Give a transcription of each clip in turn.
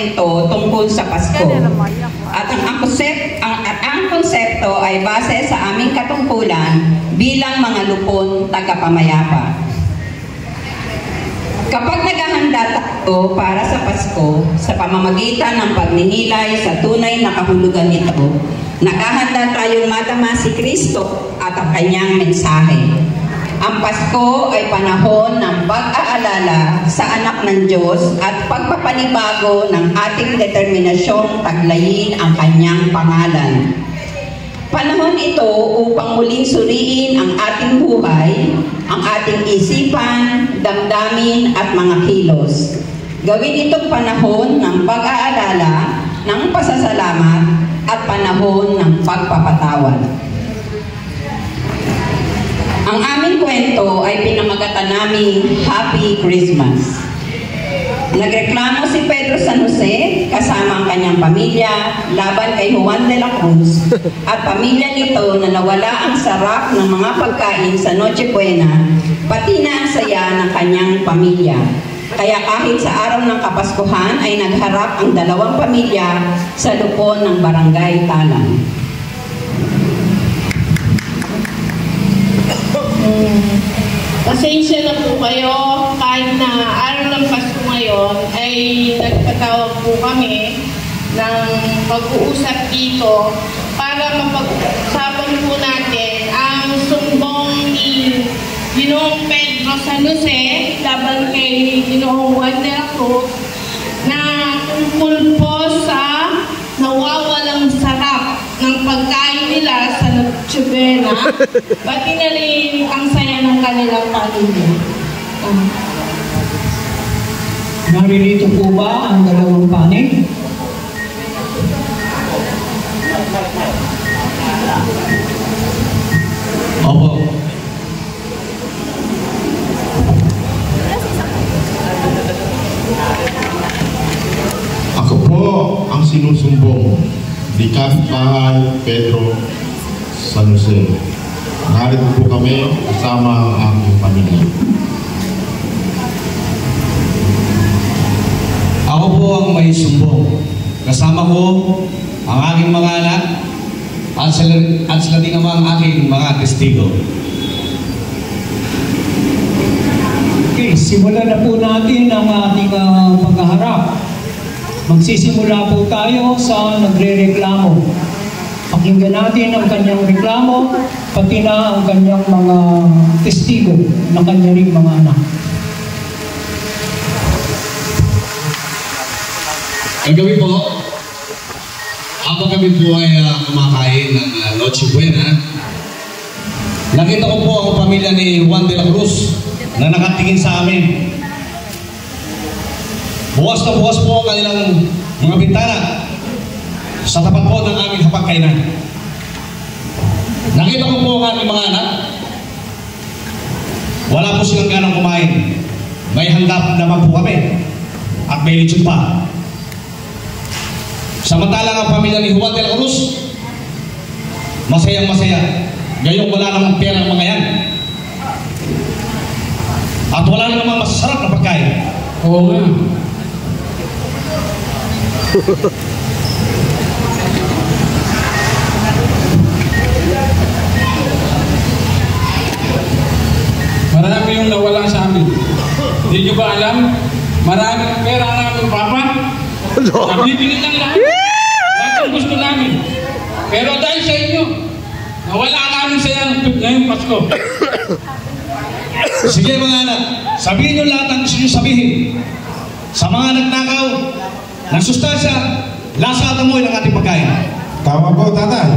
kwento tungkol sa Pasko. At ang konsepto ay base sa aming katungkulan bilang mga lupon tagapamayapa. Kapag naghahanda tayo para sa Pasko sa pamamagitan ng pagninilay sa tunay na kahulugan nito, naghahanda tayong matama si Kristo at ang kanyang mensahe. Ang Pasko ay panahon ng pag-aalala sa anak ng Diyos at pagpapanibago ng ating determinasyong taglayin ang kanyang pangalan. Panahon ito upang muling suriin ang ating buhay, ang ating isipan, damdamin at mga kilos. Gawin itong panahon ng pag-aalala, ng pasasalamat at panahon ng pagpapatawad. Ang aming kwento ay pinamagatan naming Happy Christmas. Nagreklamo si Pedro San Jose kasama ang kanyang pamilya laban kay Juan de la Cruz at pamilya nito na nawala ang sarap ng mga pagkain sa Noche Buena, pati na ang saya ng kanyang pamilya. Kaya kahit sa araw ng Kapaskuhan ay nagharap ang dalawang pamilya sa lupon ng Barangay Talang. Pasensya na po kayo, kahit na araw ng Pasko ngayon ay nagpatawag po kami ng pag-uusap dito para mapag-usapan po natin ang sumbong ni Ginoong Pedro San Jose laban kay Ginoong Juan de la Cruz na tungkol po sa nawawalang sarap ng pagkain nila sa Noche Buena, pati na rin ang saya ng kanilang pamilya. Naririto po ba ang dalawang panig? Opo. Ako po ang sinusumbong ni Kapitbahay Pedro San Jose. Narito po kami kasama ang aking pamilya. Ako po ang may sumbong. Kasama ko ang aking mga anak at sila din naman ang aking mga testigo. Okay, simulan na po natin ang ating paghaharap. Magsisimula po tayo sa nagre-reklamo. Pakinggan natin ang kanyang reklamo, pati na ang kanyang mga testigo ng kanyang mga anak. Kagabi po, habang kami po ay kumakain ng Noche Buena, nakita ko po ang pamilya ni Juan de la Cruz na nakatingin sa amin. Bukas na bukas po ang kanilang mga bintana sa tapat po ng aming hapagkainan. Nakita ko po ang aming mga anak. Wala po silang ganang kumain. May handa naman po kami at may lechon pa. Samantalang ang pamilya ni Juan de la Cruz, masayang masaya. Gayong wala namang pera ang mga yan. At wala namang masasarap na pagkain. Oo nga. Marami yung nawala sa amin. Hindi nyo ba alam? Maraming pera ang aming papa. Nabibili lang lahat. Lahat ang gusto namin. Pero dahil sa inyo, nawala namin sa ngayong Pasko. Sige mga anak, sabihin nyo lahat ang gusto nyo sabihin. Sa mga nagnakaw, ng sustansya, lasa at amoy ng ating pagkain. Tama po, tatay.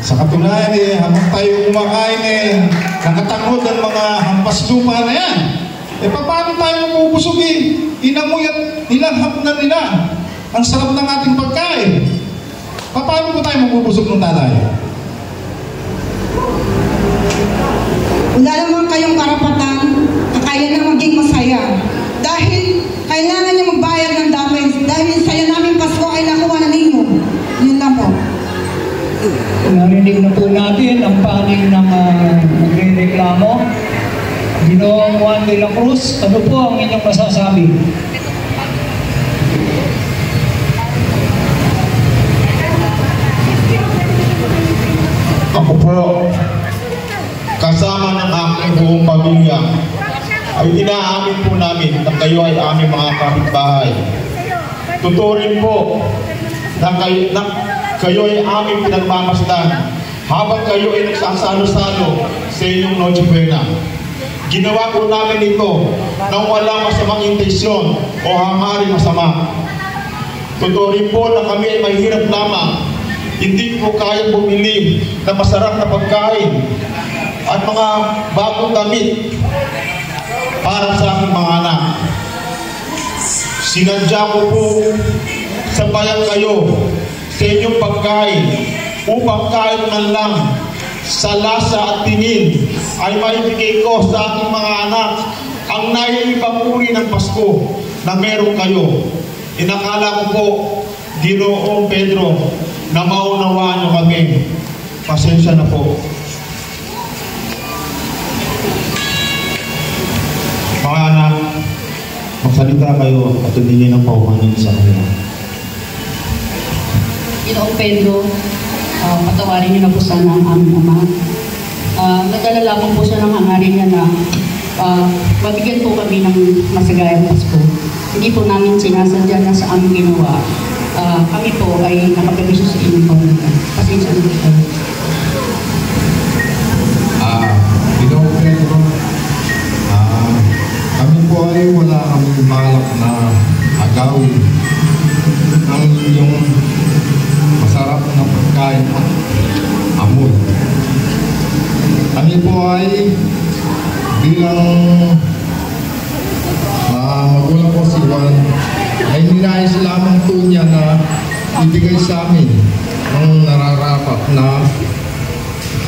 Sa katunayan habang tayo kumakain nakatangod ang mga hampas lupa na yan. Paano tayo mabubusog Inamoy at nilanghap na nila ang sarap ng ating pagkain. Paano po tayo mabubusog ng tatay? Wala naman kayong karapatan na kaya na maging masaya. Dahil kailangan niyo magbayad ng damage. Dahil saya namin Pasko ay nakuha na ninyo. Yun lang po. Narinig na po natin ang panig ng nagre-reklamo. Ginoong Juan de la Cruz, ano po ang inyong masasabi? Kaluga, ay inaamin po namin na kayo ay aming mga kapitbahay. Totoo rin po na kayo ay aming pinagmamasdan habang kayo ay nagsasalo-salo sa inyong Noche Buena. Ginawa po namin ito nang walang masamang intensyon o hangaring masama. Totoo rin po na kami ay mahirap lamang, hindi po kaya bumili na masarap na pagkain at mga bagong damit para sa aking mga anak. Sinadya ko po sabayan kayo sa inyong pagkain upang kahit man lang sa lasa at tingin ay maibigay ko sa aking mga anak ang naiibang uri ng Pasko na meron kayo. Inakala ko po, Ginoong Pedro, na maunawaan nyo kami. Pasensya na po. Mga anak, magsalita kayo at hindi ng paumanin sa kanila. Ginoong Pedro, patawarin niyo na po sana ang aming ama. Nagdala lamang po siya ng hangarin niya na mabigyan po kami ng masagayang Pasko. Hindi po namin sinasadya na sa aming ginawa. Kami po ay nakapabisyo sa inyong pamilya. Pasensya na po kayo. Ginoong Pedro, kami po ay wala kaming balak na agawin ang inyong masarap na pagkain at amoy. Kami po ay bilang magulang ko si Juan ay ninais lamang po niya na ibigay sa amin ang nararapat na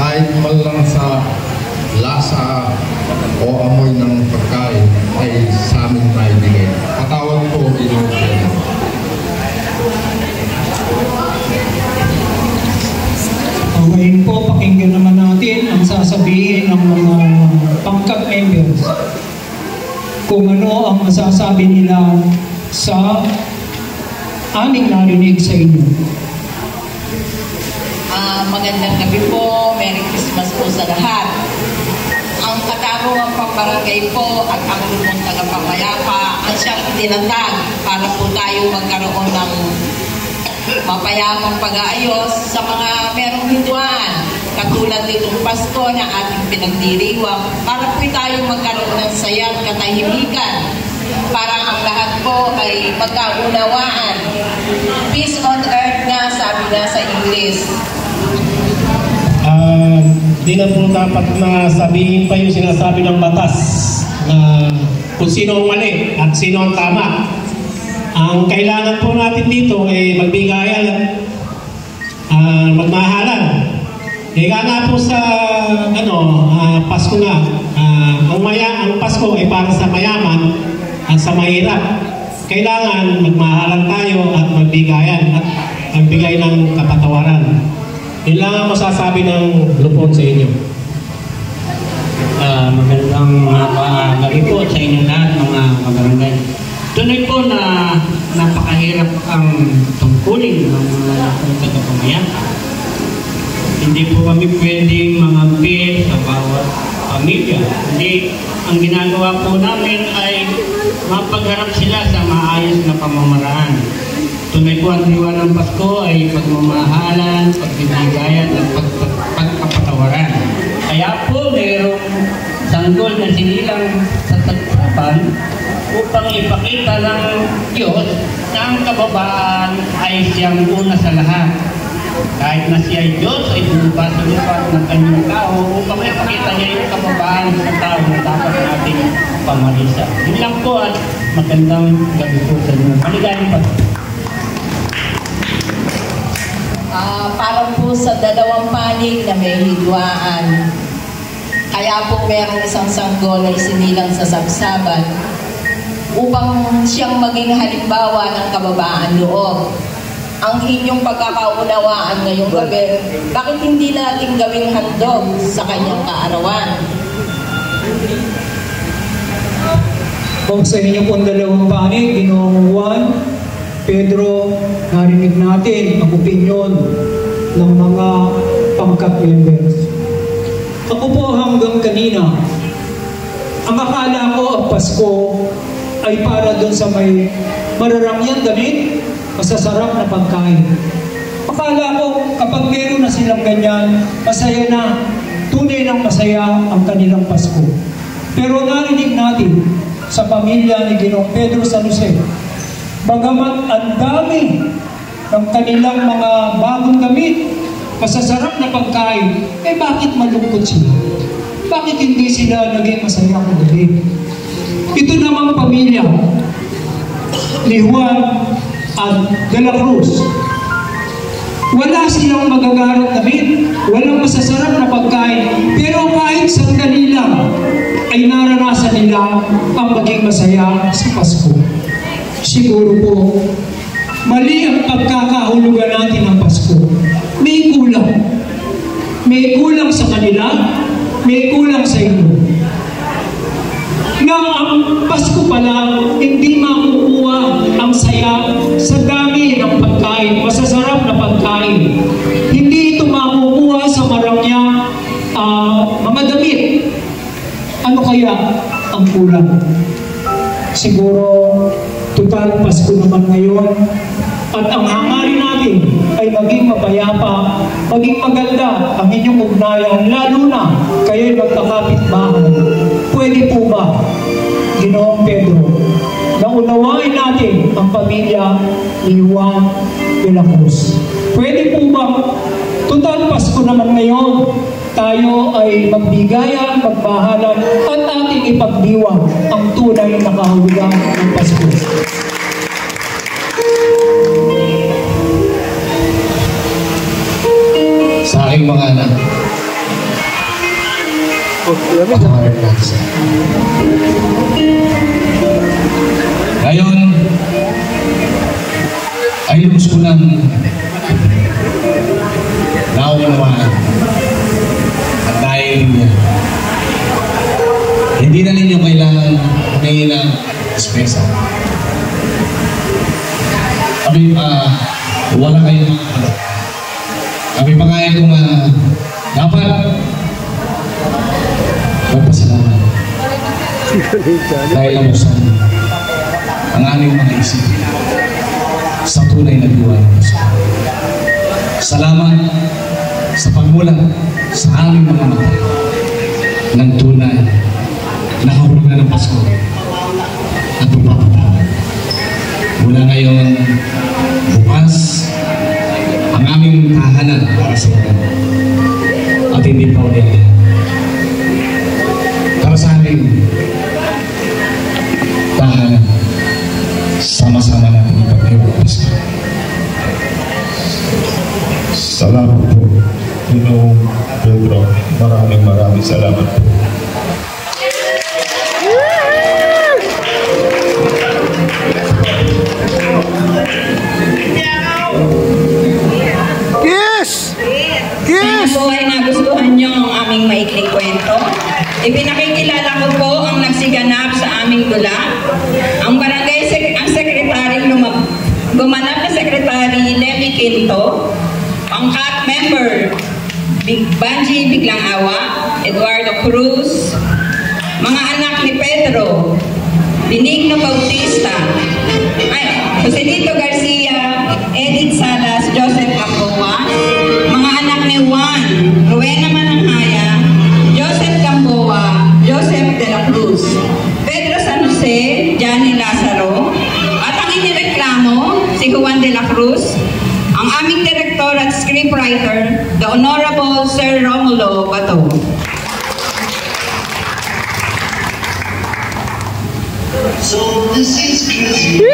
kahit man lang sa lasa o amoy ng pagkain ay sa amin maibigay. Patawad po, Ginoong Pedro. Ngayon po, pakinggan naman natin ang sasabihin ng mga pangkat members kung ano ang masasabi nila sa aming narinig sa inyo. Magandang gabi po, Merry Christmas po sa lahat. Ang katarungang pambarangay po at ang lumang tagapangayapa ang siyang itinatag para po tayo magkaroon ng mapayapang pag-aayos sa mga merong hidwaan katulad nitong Pasko na ating pinagdiriwang para po tayo magkaroon ng saya at katahimikan para ang lahat po ay magkaunawaan. Peace on earth nga, sabi nga sa English. Di na po dapat na sabihin pa yung sinasabi ng batas na kung sino ang mali at sino ang tama. Ang kailangan po natin dito ay magbigayan at magmahalan. Kaya nga po sa Pasko na, ang Pasko ay para sa mayaman at sa mahirap. Kailangan magmahalan tayo at magbigayan at magbigay ng kapatawaran. Yun lang ang masasabi ng lupon sa inyo. Magandang gabi po sa inyo lahat, mga kabarangay. Tunay po na napakahirap ang tungkulin ng mga tagapangayapa. Hindi po kami pwedeng mangampi sa bawat pamilya. Hindi, ang ginagawa po namin ay mapagharap sila sa maayos na pamamaraan. Tunay po ang diwa ng Pasko ay pagmamahalan, pagbibigayan at pagkapatawaran. Kaya po mayroong sanggol na sinilang sa tagpupan upang ipakita ng Diyos na ang kababaan ay siyang una sa lahat. Kahit na siya ay Diyos, ay bumaba sa lupa ng kanyang tao upang ipakita niya yung kababaan sa tao na dapat nating pamarisa. Yun lang po at magandang gabi po sa inyo. Maligayang Pasko. Para po sa dalawang panig na may hidwaan. Kaya po merong isang sanggol na isinilang sa sabsaban upang siyang maging halimbawa ng kababaan loob. Ang inyong pagkakaunawaan ngayong gabi, bakit hindi natin gawing handog sa kanyang kaarawan? Kung sa inyo pong dalawang panig, Ginoong Juan, Pedro, narinig natin ang opinyon ng mga pangkat members. Ako po hanggang kanina Ang akala ko ang Pasko ay para doon sa may mararangyang damit, masasarap na pagkain. Akala ko kapag meron na silang ganyan, masaya na, tunay ng masaya ang kanilang Pasko. Pero narinig natin sa pamilya ni Ginoong Pedro San Jose, bagamat ang dami ng kanilang mga bagong damit, masasarap na pagkain, bakit malungkot sila? Bakit hindi sila naging masaya kagabi? Ito namang pamilya ni Juan at de la Cruz, wala silang magagarang damit, walang masasarap na pagkain, pero kahit sandali lang ay naranasan nila ang maging masaya sa Pasko. Siguro po, mali ang pagkakahulugan natin ng Pasko. May kulang. May kulang sa kanila, may kulang sa inyo. Na ang Pasko pala, hindi makukuha ang saya sa dami ng pagkain, masasarap na pagkain. Hindi ito makukuha sa marangyang mga damit. Ano kaya ang kulang? Siguro, total Pasko naman ngayon, at ang hangarin natin ay maging mapayapa, maging maganda ang inyong ugnayan, lalo na kayo'y magkakapit-bahay. Pwede po ba, Ginoong Pedro, na unawain natin ang pamilya ni Juan de la Cruz? Pwede po ba, total Pasko naman ngayon, tayo ay magbigayan, magbahalan, at ating ipagdiwang ang tunay na kahulugan ng Pasko. Sa aking mga anak, patawarin natin sa ngayon ay lubos ko ng naunawaan at dahil niya hindi na ninyo kailangan humingi ng espesa. Kami wala kayong kami pangayag kong dapat magpasalamat dahil nabusan ang aming mga isip sa tunay na diwa ng Pasko. Salamat sa pagmula sa aming mga mata ng tunay na kahulugan ng Pasko at pagpapatawad. Mula ngayon bukas ang aming tahanan para sa mga at hindi pa ulit para sa aming tahanan, sama-sama natin ipagdiwang. Salamat po, Ginoong Pedro. Maraming salamat po. Sana po ay nagustuhan nyo ang aming maikling kwento. Ipinakikilala ko po ang nagsiganap sa aming dula. Ang ang sekretary gumanap na sekretary Levi Quinto, pangkat member Banji Biglang Awa, Eduardo Cruz, mga anak ni Pedro, Benigno Bautista, Joselito Garcia, Edith Salas, Joseph Gamboa, mga anak ni Juan, Rowena Mananghaya, Joseph Gamboa, Joseph de la Cruz, Pedro San Jose, Johnny Lazaro, at ang inireklamo, si Juan de la Cruz, ang aming director at scriptwriter, the Honorable Sir Romulo Bato. So this is Christmas.